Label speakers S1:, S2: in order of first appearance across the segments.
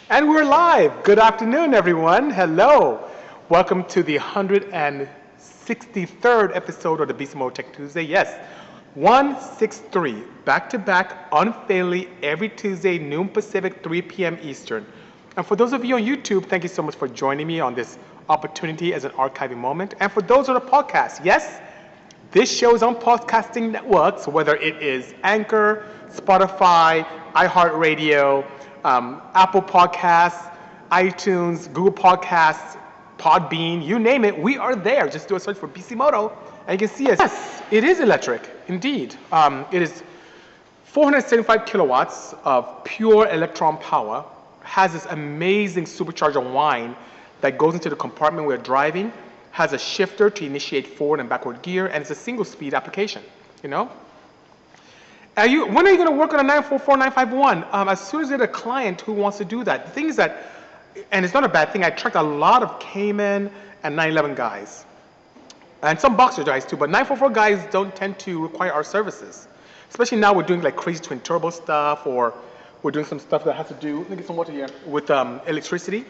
S1: And we're live. Good afternoon, everyone. Hello. Welcome to the 163rd episode of the Bisimoto Tech Tuesday. Yes, 163, back-to-back, unfailingly, every Tuesday, noon Pacific, 3 p.m. Eastern. And for those of you on YouTube, thank you so much for joining me on this opportunity as an archiving moment. And for those on the podcast, yes, this show is on podcasting networks, whether it is Anchor, Spotify, iHeartRadio, Apple Podcasts, iTunes, Google Podcasts, Podbean, you name it, we are there. Just do a search for Bisimoto, and you can see us. Yes, it is electric, indeed. It is 475 kilowatts of pure electron power, has this amazing supercharger wind that goes into the compartment we're driving, has a shifter to initiate forward and backward gear, and it's a single-speed application, you know? When are you going to work on a 944, 951? As soon as there's a client who wants to do that. The thing is that, and it's not a bad thing, I tracked a lot of Cayman and 911 guys. And some Boxer guys too, but 944 guys don't tend to require our services. Especially now we're doing like crazy twin turbo stuff, or we're doing some stuff that has to do, let me get some water here, with electricity.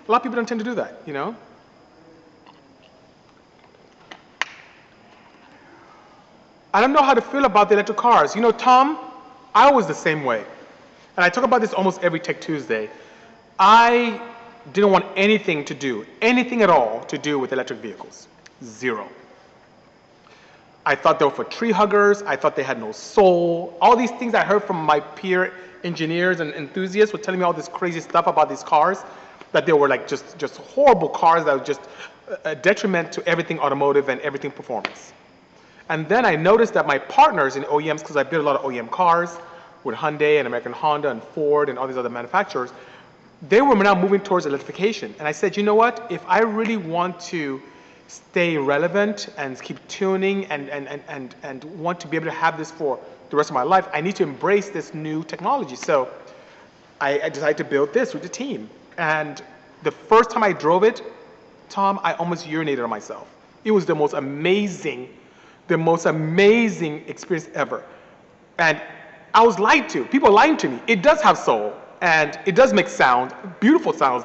S1: A lot of people don't tend to do that, you know? I don't know how to feel about the electric cars. You know, Tom, I was the same way. And I talk about this almost every Tech Tuesday. I didn't want anything at all to do with electric vehicles. Zero. I thought they were for tree huggers. I thought they had no soul. All these things I heard from my peer engineers and enthusiasts were telling me all this crazy stuff about these cars, that they were like just horrible cars that were just a detriment to everything automotive and everything performance. And then I noticed that my partners in OEMs, because I build a lot of OEM cars with Hyundai and American Honda and Ford and all these other manufacturers, they were now moving towards electrification. And I said, you know what? If I really want to stay relevant and keep tuning and want to be able to have this for the rest of my life, I need to embrace this new technology. So I decided to build this with the team. And the first time I drove it, Tom, I almost urinated on myself. It was the most amazing experience ever. And I was lied to. People lied to me. It does have soul, and it does make sound, beautiful sounds,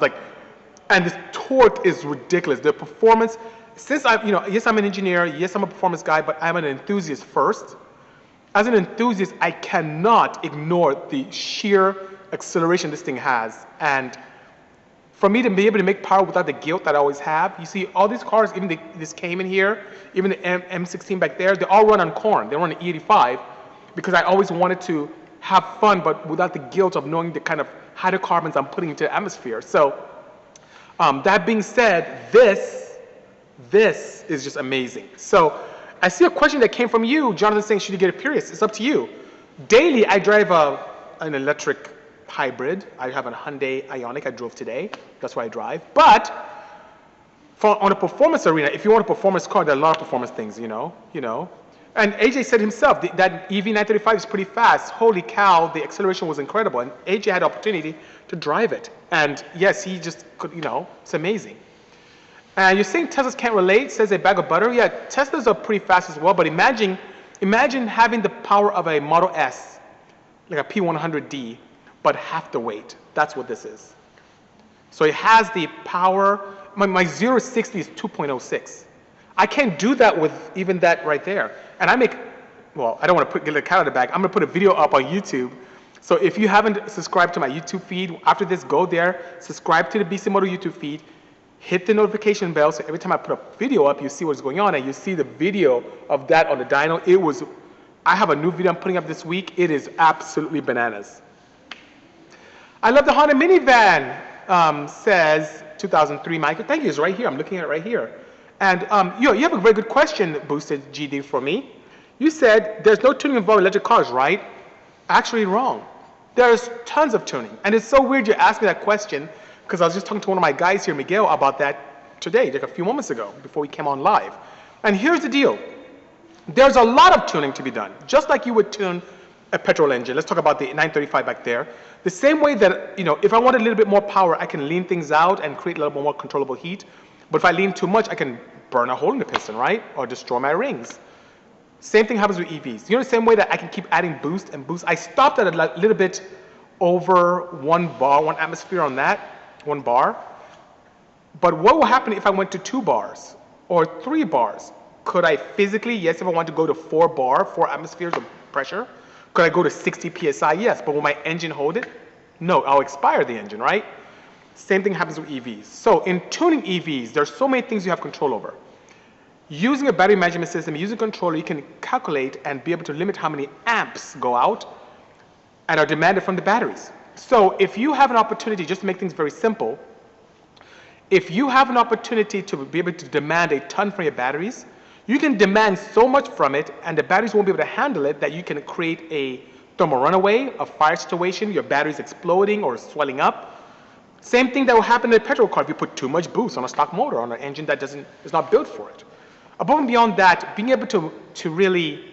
S1: and this torque is ridiculous. The performance, since yes, I'm an engineer, yes, I'm a performance guy, but I'm an enthusiast first. As an enthusiast, I cannot ignore the sheer acceleration this thing has. And for me to be able to make power without the guilt that I always have, you see all these cars, even this Cayman here, even the M16 back there, they all run on corn. They run on E85 because I always wanted to have fun, but without the guilt of knowing the kind of hydrocarbons I'm putting into the atmosphere. So that being said, this is just amazing. So I see a question that came from you, Jonathan, saying, should you get a Prius? It's up to you. Daily, I drive an electric hybrid. I have a Hyundai Ioniq I drove today. That's what I drive. But on a performance arena, if you want a performance car, there are a lot of performance things, you know. And AJ said himself, that EV935 is pretty fast. Holy cow, the acceleration was incredible. And AJ had the opportunity to drive it. And yes, he just could, it's amazing. And you're saying Teslas can't relate, says a bag of butter. Yeah, Teslas are pretty fast as well, but imagine having the power of a Model S, like a P100D, but half the weight. That's what this is. So it has the power. My 0 to 60 is 2.06. I can't do that with even that right there. And I don't want to get the cat out of the bag. I'm going to put a video up on YouTube. So if you haven't subscribed to my YouTube feed, after this, go there, subscribe to the Bisimoto YouTube feed, hit the notification bell, so every time I put a video up, you see what's going on, and you see the video of that on the dyno. I have a new video I'm putting up this week. It is absolutely bananas. I love the Honda minivan, says 2003 Michael. Thank you, it's right here. I'm looking at it right here. And you have a very good question, Boosted GD, for me. You said there's no tuning involved in electric cars, right? Actually wrong. There's tons of tuning. And it's so weird you asked me that question, because I was just talking to one of my guys here, Miguel, about that today, like a few moments ago, before we came on live. And here's the deal. There's a lot of tuning to be done, just like you would tune a petrol engine. Let's talk about the 935 back there. The same way that, if I want a little bit more power, I can lean things out and create a little more controllable heat. But if I lean too much, I can burn a hole in the piston, right? Or destroy my rings. Same thing happens with EVs. The same way that I can keep adding boost and boost. I stopped at a little bit over 1 bar, 1 atmosphere on that, 1 bar. But what will happen if I went to 2 bars or 3 bars? Could I physically, yes, if I want to go to 4 bar, 4 atmospheres of pressure, could I go to 60 PSI? Yes, but will my engine hold it? No, I'll expire the engine, right? Same thing happens with EVs. So in tuning EVs, there's so many things you have control over. Using a battery management system, using a controller, you can calculate and be able to limit how many amps go out and are demanded from the batteries. So if you have an opportunity, just to make things very simple, if you have an opportunity to be able to demand a ton from your batteries, you can demand so much from it and the batteries won't be able to handle it that you can create a thermal runaway, a fire situation, your batteries exploding or swelling up. Same thing that will happen in a petrol car if you put too much boost on a stock motor, on an engine that is not built for it. Above and beyond that, being able to really,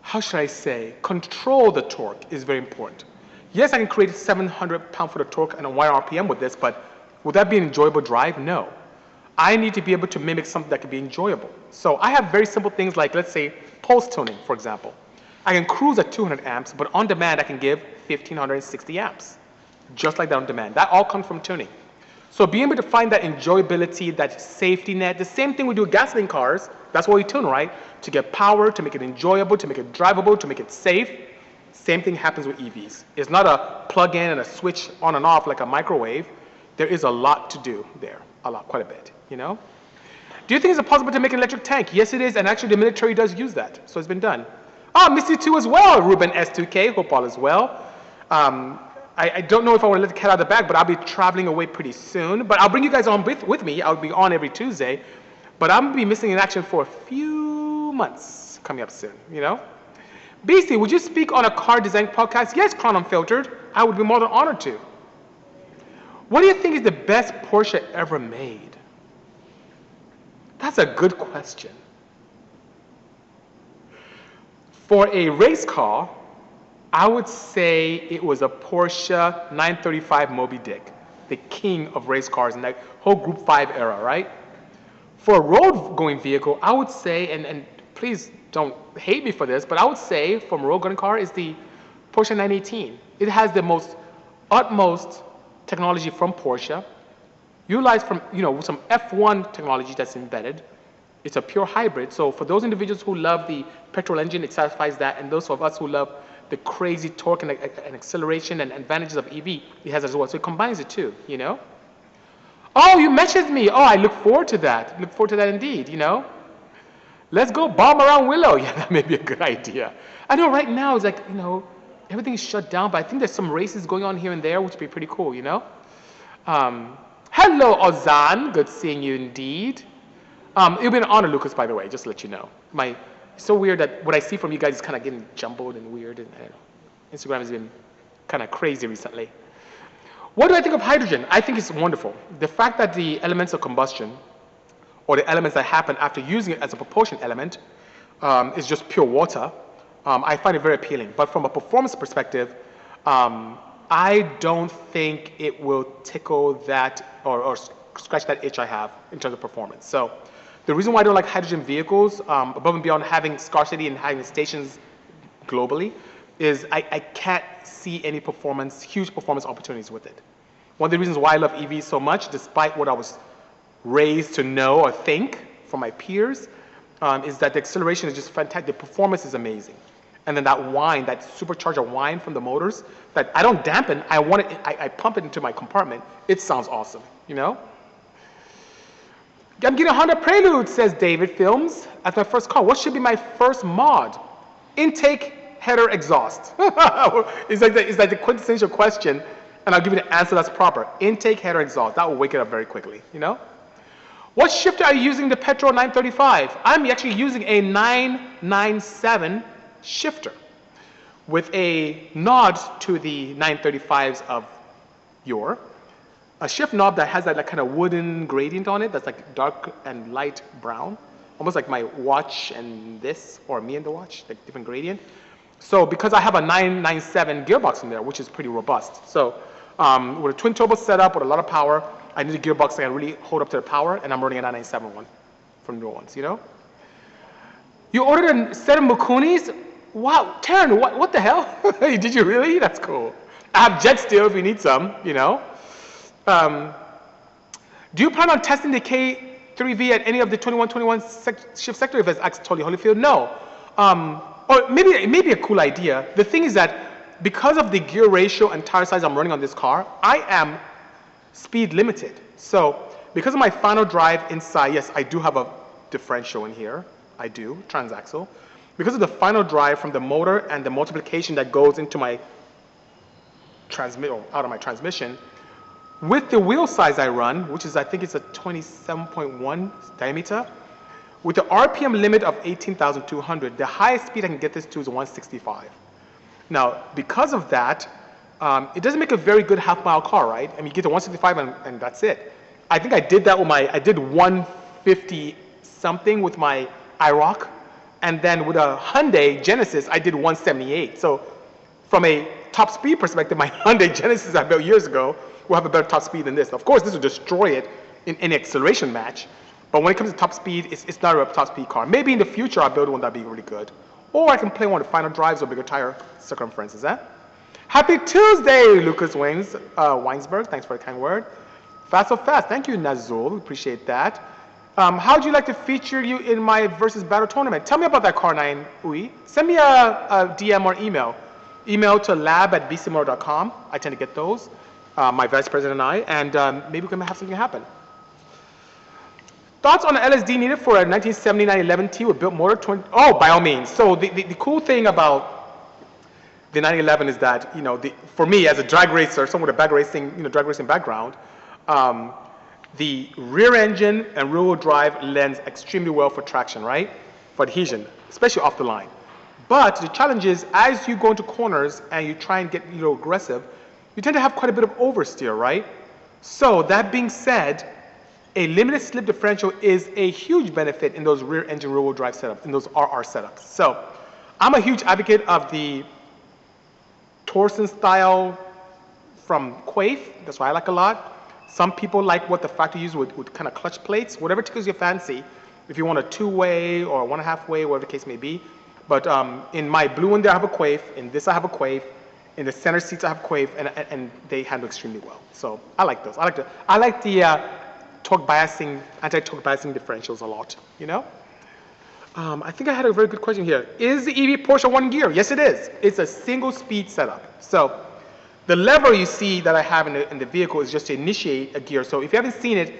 S1: how should I say, control the torque is very important. Yes, I can create a 700 pound-foot of torque and a 1 RPM with this, but would that be an enjoyable drive? No. I need to be able to mimic something that can be enjoyable. So I have very simple things like, let's say, pulse tuning, for example. I can cruise at 200 amps, but on demand I can give 1560 amps. Just like that on demand. That all comes from tuning. So being able to find that enjoyability, that safety net, the same thing we do with gasoline cars, that's what we tune, right? To get power, to make it enjoyable, to make it drivable, to make it safe. Same thing happens with EVs. It's not a plug-in and a switch on and off like a microwave. There is a lot to do there, a lot, quite a bit, you know? Do you think it's possible to make an electric tank? Yes, it is, and actually the military does use that, so it's been done. Oh, miss you too as well, Ruben S2K, hope all is well. I don't know if I want to let the cat out of the bag, but I'll be traveling away pretty soon. But I'll bring you guys on with me. I'll be on every Tuesday. But I'm going to be missing in action for a few months coming up soon, you know? BC, would you speak on a car design podcast? Yes, Crown Unfiltered. I would be more than honored to. What do you think is the best Porsche ever made? That's a good question. For a race car, I would say it was a Porsche 935 Moby Dick, the king of race cars in that whole Group 5 era, right? For a road-going vehicle, I would say, and please don't hate me for this, but I would say from a road-going car is the Porsche 918. It has the utmost technology from Porsche, utilized from, some F1 technology that's embedded. It's a pure hybrid, so for those individuals who love the petrol engine, it satisfies that, and those of us who love the crazy torque and acceleration and advantages of EV, it has as well. So it combines the two, you know? Oh, you mentioned me. Oh, I look forward to that. Look forward to that indeed, you know? Let's go bomb around Willow. Yeah, that may be a good idea. I know right now it's like, everything is shut down, but I think there's some races going on here and there, which would be pretty cool, you know? Hello, Ozan. Good seeing you indeed. It'll be an honor, Lucas, by the way, just to let you know. It's so weird that what I see from you guys is kind of getting jumbled and weird, and I don't know. Instagram has been kind of crazy recently. What do I think of hydrogen? I think it's wonderful. The fact that the elements of combustion, or the elements that happen after using it as a propulsion element, is just pure water, I find it very appealing. But from a performance perspective, I don't think it will tickle that or scratch that itch I have in terms of performance. So the reason why I don't like hydrogen vehicles, above and beyond having scarcity and having stations globally, is I can't see any huge performance opportunities with it. One of the reasons why I love EVs so much, despite what I was raised to know or think from my peers, is that the acceleration is just fantastic. The performance is amazing. And then that whine, that supercharger whine from the motors, that I don't dampen, I pump it into my compartment. It sounds awesome, you know? I'm getting a Honda Prelude, says David Films, as my first car. What should be my first mod? Intake, header, exhaust. It's like the quintessential question, and I'll give you the answer that's proper. Intake, header, exhaust. That will wake it up very quickly, you know? What shifter are you using the Petrol 935? I'm actually using a 997 shifter with a nod to the 935s of yore. A shift knob that has that kind of wooden gradient on it that's like dark and light brown, almost like my watch and this, or me and the watch, like different gradient. So because I have a 997 gearbox in there, which is pretty robust. So with a twin turbo setup with a lot of power, I need a gearbox that can really hold up to the power, and I'm running a 997 one from new ones, you know? You ordered a set of Mukunis? Wow, Taryn, what the hell? Did you really? That's cool. I have jet steel if you need some, you know. Um, do you plan on testing the K3V at any of the 2121 shift sector events? Asked Tolly Holyfield. No. Or maybe it may be a cool idea. The thing is that because of the gear ratio and tire size I'm running on this car, I am speed limited. So because of my final drive inside, yes, I do have a differential in here. I do, transaxle. Because of the final drive from the motor and the multiplication that goes into my out of my transmission, with the wheel size I run, which is I think it's a 27.1 diameter, with the RPM limit of 18,200, the highest speed I can get this to is 165. Now, because of that, it doesn't make a very good half-mile car, right? I mean, you get to 165 and that's it. I think I did that with I did 150 something with my IROC, and then with a Hyundai Genesis, I did 178. So from a top speed perspective, my Hyundai Genesis I built years ago will have a better top speed than this. Of course, this will destroy it in any acceleration match, but when it comes to top speed, it's not a top speed car. Maybe in the future, I'll build one that'll be really good. Or I can play one of the final drives or bigger tire circumferences, eh? Happy Tuesday, Lucas Weinsberg. Thanks for the kind word. Fast so fast. Thank you, Nazul. We appreciate that. How would you like to feature you in my versus battle tournament? Tell me about that Car 9 UI. Send me a DM or email. Email to lab@bisimoto.com. I tend to get those, my vice president and I, and maybe we can have something happen. Thoughts on the LSD needed for a 1979 11T with built motor? Oh, by all means. So the cool thing about the 911 is that, you know, for me as a drag racer, someone with a drag racing background, the rear engine and rear wheel drive lends extremely well for traction, right? For adhesion, especially off the line. But the challenge is, as you go into corners and you try and get a little aggressive, you tend to have quite a bit of oversteer, right? So that being said, a limited slip differential is a huge benefit in those rear engine rear wheel drive setups, in those RR setups. So I'm a huge advocate of the Torsen style from Quaife. That's what I like a lot. Some people like what the factory uses with kind of clutch plates, whatever tickles your fancy. If you want a two-way or 1.5 way, whatever the case may be. But in my blue one there I have a Quaife, in this I have a Quaife, in the center seats I have Quaife, and they handle extremely well. So I like those. I like the torque biasing, anti-torque biasing differentials a lot, you know? I think I had a very good question here. Is the EV Porsche one gear? Yes, it is. It's a single speed setup. So the lever you see that I have in the vehicle is just to initiate a gear. So if you haven't seen it,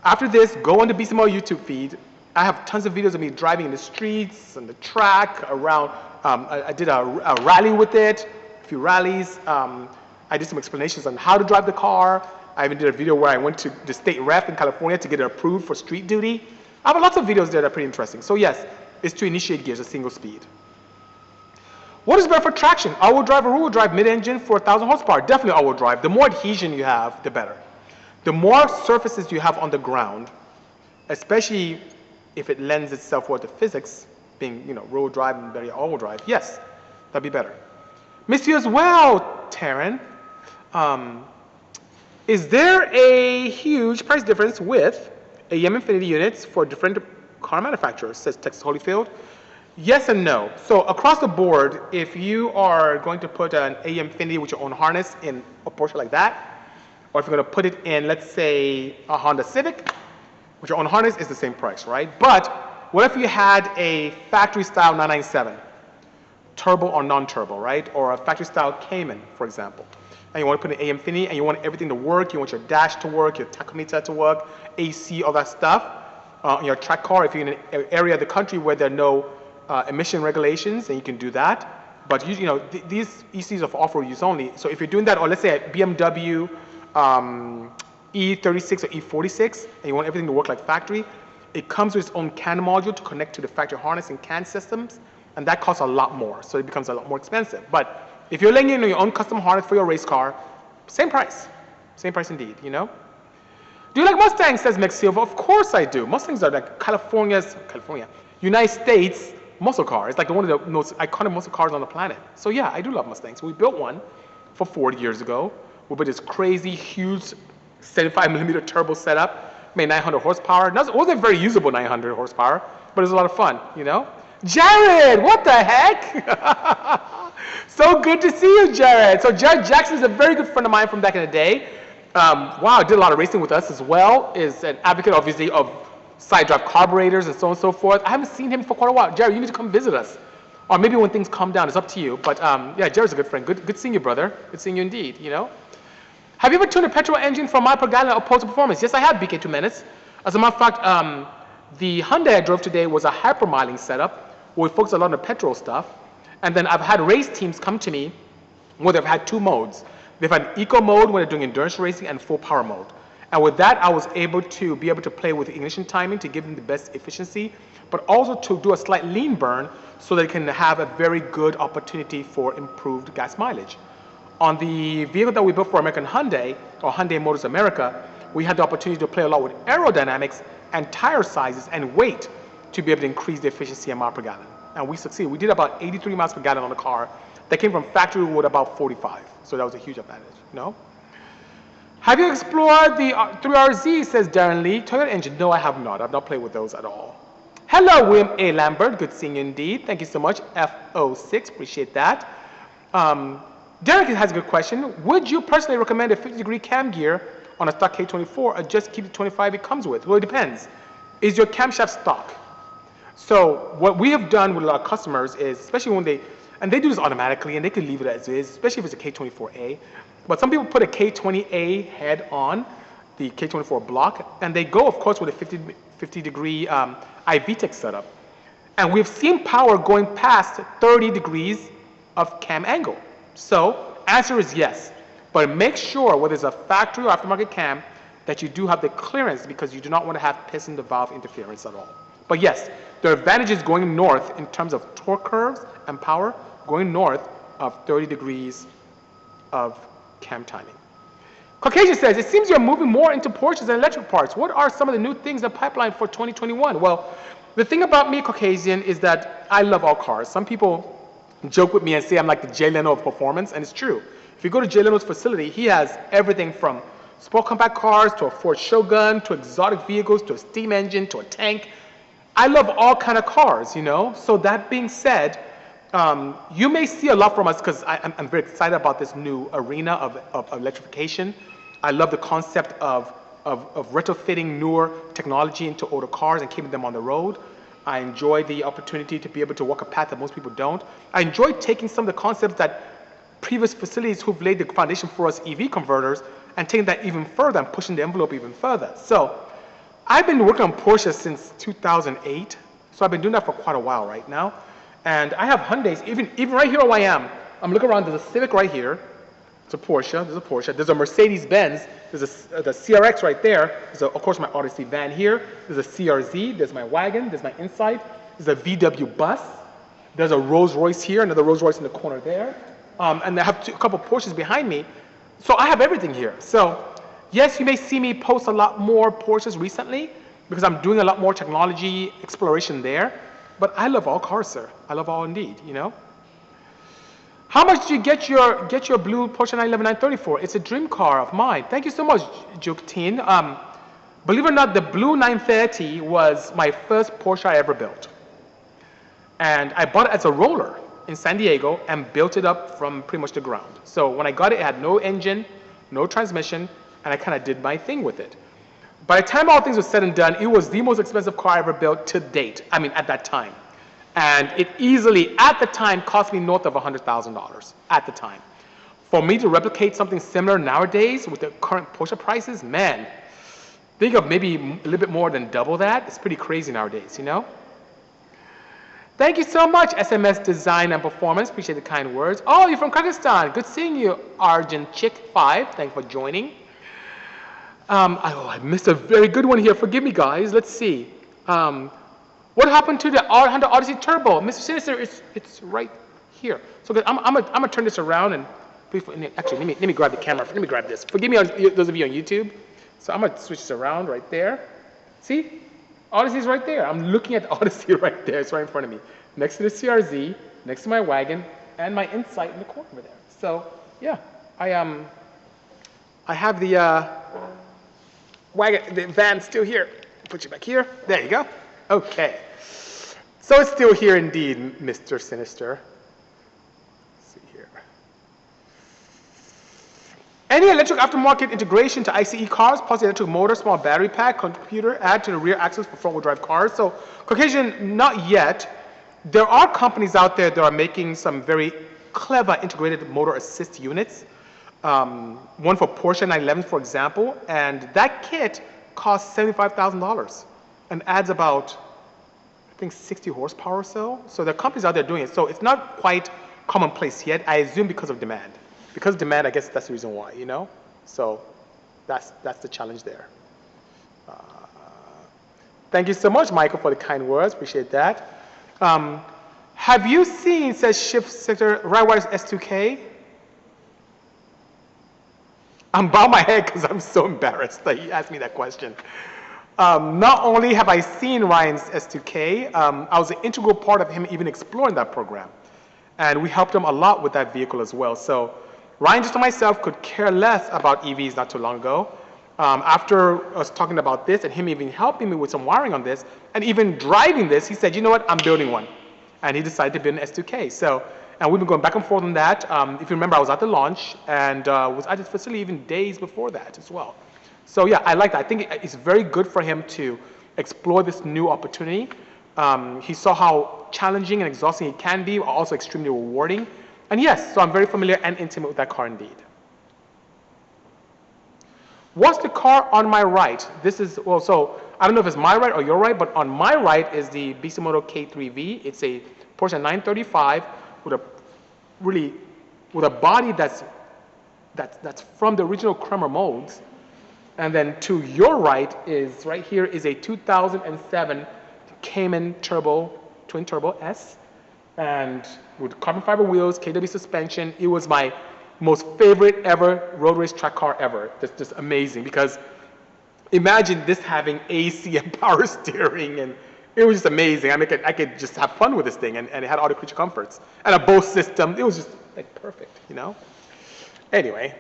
S1: after this, go on the Bisimoto YouTube feed. I have tons of videos of me driving in the streets, on the track, around. I did a rally with it, a few rallies. I did some explanations on how to drive the car. I even did a video where I went to the state rep in California to get it approved for street duty. I have lots of videos there that are pretty interesting. So yes, it's to initiate gears, a single speed. What is better for traction? All-wheel drive or rear-wheel drive mid-engine for 1,000 horsepower? Definitely all-wheel drive. The more adhesion you have, the better. The more surfaces you have on the ground, especially if it lends itself well to physics, being, you know, rear-wheel drive and very all-wheel drive, yes, that'd be better. Miss you as well, Taryn. Is there a huge price difference with AM Infinity units for different car manufacturers, says Texas Holyfield? Yes and no. So across the board, if you are going to put an AM Infinity with your own harness in a Porsche like that, or if you're going to put it in, let's say, a Honda Civic with your own harness, it's the same price, right? But what if you had a factory style 997, turbo or non-turbo, right? Or a factory style Cayman, for example. And you want to put an AM Infinity and you want everything to work, you want your dash to work, your tachometer to work, AC, all that stuff. In your track car, if you're in an area of the country where there are no emission regulations, then you can do that. But these ECs are for off-road use only. So if you're doing that, or let's say a BMW E36 or E46, and you want everything to work like factory, it comes with its own CAN module to connect to the factory harness and CAN systems, and that costs a lot more, so it becomes a lot more expensive. But if you're laying in your own custom harness for your race car, same price indeed, you know? Do you like Mustangs, says Meg Silva? Of course I do. Mustangs are like United States muscle car. It's like one of the most iconic muscle cars on the planet. So yeah, I do love Mustangs. We built one for 40 years ago. We built this crazy, huge 75mm turbo setup, made 900 horsepower. It wasn't very usable 900 horsepower, but it was a lot of fun, you know? Jared, what the heck? So good to see you, Jared. So Jared Jackson is a very good friend of mine from back in the day. Wow, did a lot of racing with us as well. Is an advocate, obviously, of side drive carburetors and so on and so forth. I haven't seen him for quite a while. Jared, you need to come visit us. Or maybe when things calm down, it's up to you. But yeah, Jared's a good friend. Good seeing you, brother. Good seeing you indeed, you know. Have you ever tuned a petrol engine for mile per gallon opposed to performance? Yes, I have, BK 2 minutes. As a matter of fact, the Hyundai I drove today was a hypermiling setup where we focused a lot on the petrol stuff. And then I've had race teams come to me where they've had two modes. They've had eco mode when they're doing endurance racing and full power mode. And with that, I was able to play with ignition timing to give them the best efficiency, but also to do a slight lean burn so they can have a very good opportunity for improved gas mileage. On the vehicle that we built for American Hyundai, or Hyundai Motors America, we had the opportunity to play a lot with aerodynamics and tire sizes and weight to be able to increase the efficiency in mile per gallon. And we succeeded. We did about 83 miles per gallon on the car. That came from factory with about 45. So that was a huge advantage, you know? Have you explored the 3RZ, says Darren Lee. Toyota engine? No, I have not. I've not played with those at all. Hello, William A. Lambert. Good seeing you indeed. Thank you so much. F06, appreciate that. Derek has a good question. Would you personally recommend a 50-degree cam gear on a stock K24 or just keep the 25 it comes with? Well, it depends. Is your camshaft stock? So what we have done with a lot of customers is, especially when they do this automatically and they can leave it as is, especially if it's a K24A. But some people put a K20A head on the K24 block and they go, of course, with a 50-degree IVTEC setup. And we've seen power going past 30 degrees of cam angle. So answer is yes, but make sure whether it's a factory or aftermarket cam that you do have the clearance because you do not want to have piston to valve interference at all. But yes, there are advantages going north in terms of torque curves and power going north of 30 degrees of cam timing. Caucasian says, it seems you're moving more into Porsches and electric parts. What are some of the new things in the pipeline for 2021? Well, the thing about me, Caucasian, is that I love all cars. Some people joke with me and say I'm like the Jay Leno of performance, and it's true. If you go to Jay Leno's facility, he has everything from sport compact cars to a Ford Shogun to exotic vehicles to a steam engine to a tank. I love all kind of cars, you know. So that being said, you may see a lot from us because I'm very excited about this new arena of electrification. I love the concept of retrofitting newer technology into older cars and keeping them on the road. I enjoy the opportunity to be able to walk a path that most people don't. I enjoy taking some of the concepts that previous facilities who've laid the foundation for us EV converters and taking that even further and pushing the envelope even further. So I've been working on Porsche since 2008. So I've been doing that for quite a while right now. And I have Hyundais, even right here where I am. I'm looking around, there's a Civic right here. It's a Porsche, there's a Porsche. There's a Mercedes-Benz, there's the CRX right there. There's, of course, my Odyssey van here. There's a CRZ, there's my wagon, there's my Insight. There's a VW bus. There's a Rolls-Royce here, another Rolls-Royce in the corner there. And I have a couple Porsches behind me. So I have everything here. So yes, you may see me post a lot more Porsches recently because I'm doing a lot more technology exploration there. But I love all cars, sir. I love all indeed, you know. How much did you get your blue Porsche 911 930 for? It's a dream car of mine. Thank you so much, Jukteen. Believe it or not, the blue 930 was my first Porsche I ever built. And I bought it as a roller in San Diego and built it up from pretty much the ground. So when I got it, it had no engine, no transmission, and I kind of did my thing with it. By the time all things were said and done, it was the most expensive car I ever built to date. I mean, at that time. And it easily, at the time, cost me north of $100,000 at the time. For me to replicate something similar nowadays with the current Porsche prices, man, think of maybe a little bit more than double that. It's pretty crazy nowadays, you know? Thank you so much, SMS Design and Performance. Appreciate the kind words. Oh, you're from Kyrgyzstan. Good seeing you, Arjun Chick 5. Thanks for joining. I missed a very good one here. Forgive me, guys. Let's see. What happened to the Honda Odyssey Turbo? Mr. Sinister, it's right here. So I'm gonna turn this around and actually let me grab the camera. Let me grab this. Forgive me, those of you on YouTube. So I'm gonna switch this around right there. See, Odyssey's right there. I'm looking at the Odyssey right there. It's right in front of me, next to the CRZ, next to my wagon, and my Insight in the corner over there. So yeah, I have the wagon, the van still here. Put you back here. There you go. Okay. So it's still here indeed, Mr. Sinister. Let's see here. Any electric aftermarket integration to ICE cars, plus the electric motor, small battery pack, computer, add to the rear axles for front-wheel drive cars. So Caucasian, not yet. There are companies out there that are making some very clever integrated motor assist units. One for Porsche 911, for example, and that kit costs $75,000 and adds about, I think, 60 horsepower or so. So there are companies out there doing it. So it's not quite commonplace yet, I assume because of demand. Because of demand, I guess that's the reason why, you know? So that's the challenge there. Thank you so much, Michael, for the kind words. Appreciate that. Have you seen, says Shift Sector, Ridewire's S2K? I'm bowing my head because I'm so embarrassed that he asked me that question. Not only have I seen Ryan's S2K, I was an integral part of him even exploring that program. And we helped him a lot with that vehicle as well. So Ryan, just like myself, could care less about EVs not too long ago. After us talking about this and him even helping me with some wiring on this and even driving this, he said, you know what, I'm building one. And he decided to build an S2K. So, and we've been going back and forth on that. If you remember, I was at the launch and was at his facility even days before that as well. So yeah, I like that. I think it's very good for him to explore this new opportunity. He saw how challenging and exhausting it can be, also extremely rewarding. And yes, so I'm very familiar and intimate with that car indeed. What's the car on my right? This is, well, so I don't know if it's my right or your right, but on my right is the Bisimoto K3V. It's a Porsche 935 with a body that's from the original Kremer molds. And then to your right is, right here is a 2007 Cayman Turbo, twin turbo S, and with carbon fiber wheels, KW suspension. It was my most favorite ever road race track car ever. That's just amazing because imagine this having AC and power steering, and it was just amazing. I mean, I could just have fun with this thing, and it had all the creature comforts and a Bose system. It was just like perfect, you know? Anyway.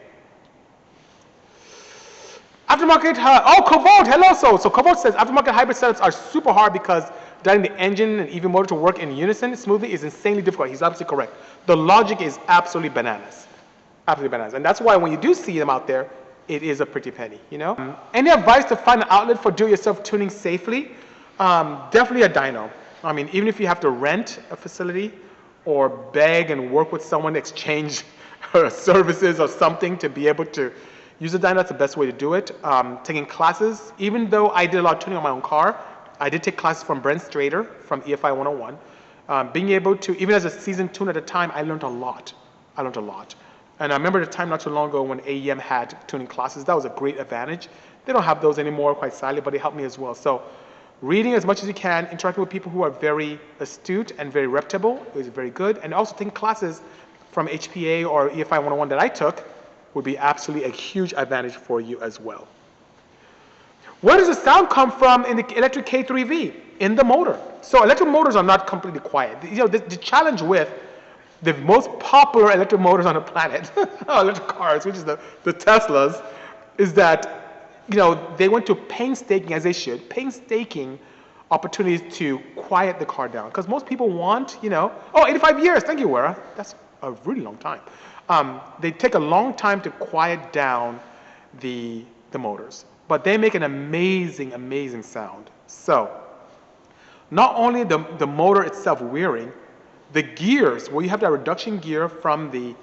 S1: Aftermarket, oh, Cobalt, hello. So Cobalt says aftermarket hybrid setups are super hard because getting the engine and EV motor to work in unison smoothly is insanely difficult. He's absolutely correct. The logic is absolutely bananas. Absolutely bananas. And that's why when you do see them out there, it is a pretty penny, you know? Any advice to find an outlet for do-it-yourself tuning safely? Definitely a dyno. I mean, even if you have to rent a facility or beg and work with someone to exchange services or something to be able to use a dyno, that's the best way to do it. Taking classes, even though I did a lot of tuning on my own car, I did take classes from Brent Strader from EFI 101. Being able to, even as a seasoned tuner at the time, I learned a lot. I learned a lot. And I remember the time not too long ago when AEM had tuning classes. That was a great advantage. They don't have those anymore, quite sadly, but it helped me as well. So reading as much as you can, interacting with people who are very astute and very reputable is very good. And also taking classes from HPA or EFI 101 that I took would be absolutely a huge advantage for you as well. Where does the sound come from in the electric K3V? In the motor. So electric motors are not completely quiet. You know, the challenge with the most popular electric motors on the planet, electric cars, which is the Teslas, is that, you know, they went to painstaking, as they should, painstaking opportunities to quiet the car down. Because most people want, you know, oh, 85 years, thank you, Wera. That's a really long time. They take a long time to quiet down the motors, but they make an amazing, amazing sound. So not only the motor itself whirring, the gears, where you have that reduction gear from the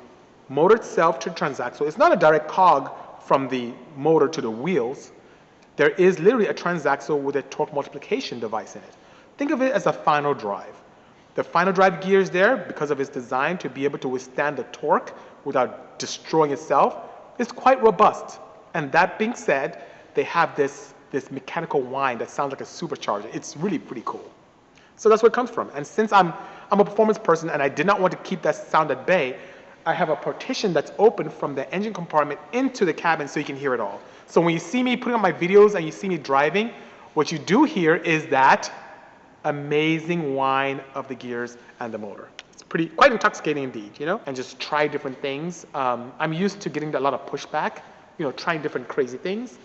S1: motor itself to the transaxle, it's not a direct cog from the motor to the wheels. There is literally a transaxle with a torque multiplication device in it. Think of it as a final drive. The final drive gears there, because of its design to be able to withstand the torque without destroying itself, is quite robust. And that being said, they have this mechanical whine that sounds like a supercharger. It's really pretty cool. So that's where it comes from. And since I'm a performance person and I did not want to keep that sound at bay, I have a partition that's open from the engine compartment into the cabin so you can hear it all. So when you see me putting on my videos and you see me driving, what you do hear is that amazing whine of the gears and the motor. It's quite intoxicating indeed, you know? And just try different things. I'm used to getting a lot of pushback, you know, trying different crazy things.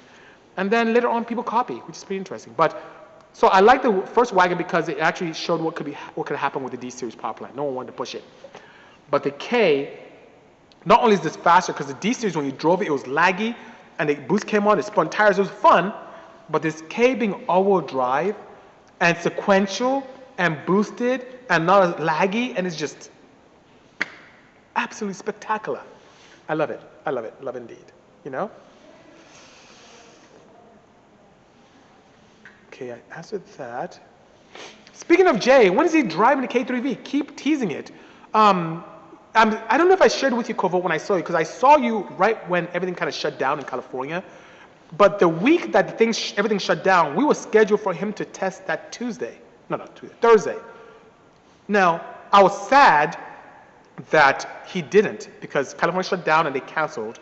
S1: And then later on people copy, which is pretty interesting. But So I like the first wagon because it actually showed what could happen with the D series power plant. No one wanted to push it. But the K, not only is this faster, because the D series when you drove it, it was laggy, and the boost came on, it spun tires, it was fun. But this K being all-wheel drive and sequential and boosted and not as laggy, and it's just absolutely spectacular. I love it. I love it. Love it indeed. You know? Okay, I answered that. Speaking of Jay, when is he driving the K3V? Keep teasing it. I don't know if I shared with you, Kovo, when I saw you, because I saw you right when everything kind of shut down in California. But the week that everything shut down, we were scheduled for him to test that Tuesday. No, not Tuesday, Thursday. Now, I was sad that he didn't, because California shut down and they canceled.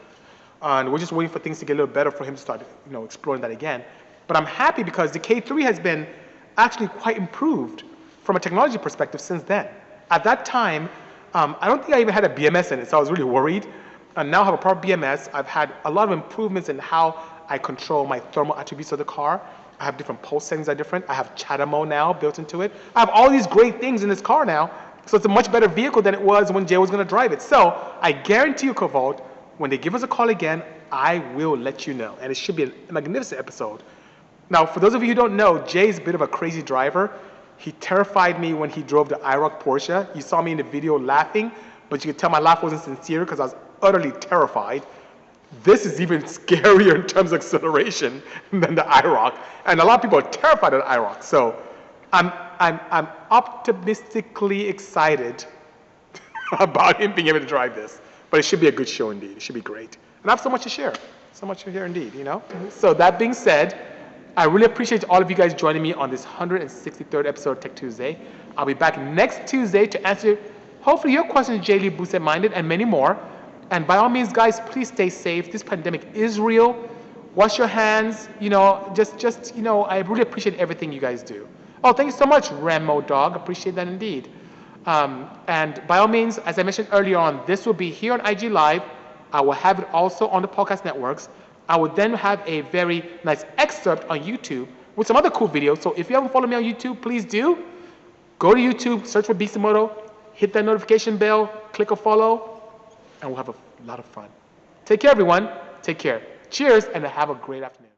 S1: And we're just waiting for things to get a little better for him to start, exploring that again. But I'm happy because the K3 has been actually quite improved from a technology perspective since then. At that time, I don't think I even had a BMS in it, so I was really worried. And now I have a proper BMS. I've had a lot of improvements in how I control my thermal attributes of the car. I have different pulse settings that are different. I have CHAdeMO now built into it. I have all these great things in this car now, so it's a much better vehicle than it was when Jay was going to drive it. So I guarantee you, Kovold, when they give us a call again, I will let you know. And it should be a magnificent episode. Now, for those of you who don't know, Jay's a bit of a crazy driver. He terrified me when he drove the IROC Porsche. You saw me in the video laughing, but you could tell my laugh wasn't sincere because I was utterly terrified. This is even scarier in terms of acceleration than the IROC. And a lot of people are terrified of the IROC. So I'm optimistically excited about him being able to drive this. But it should be a good show indeed. It should be great. And I have so much to share. So much to share indeed, So that being said, I really appreciate all of you guys joining me on this 163rd episode of Tech Tuesday. I'll be back next Tuesday to answer, hopefully, your questions, Jay Lee, Boosted Minded, and many more. And by all means, guys, please stay safe. This pandemic is real. Wash your hands. I really appreciate everything you guys do. Oh, thank you so much, Ramo Dog. Appreciate that indeed. And by all means, as I mentioned earlier on, this will be here on IG Live. I will have it also on the podcast networks. I will then have a very nice excerpt on YouTube with some other cool videos. So if you haven't followed me on YouTube, please do. Go to YouTube, search for Bisimoto, hit that notification bell, click a follow, and we'll have a lot of fun. Take care, everyone. Take care. Cheers, and have a great afternoon.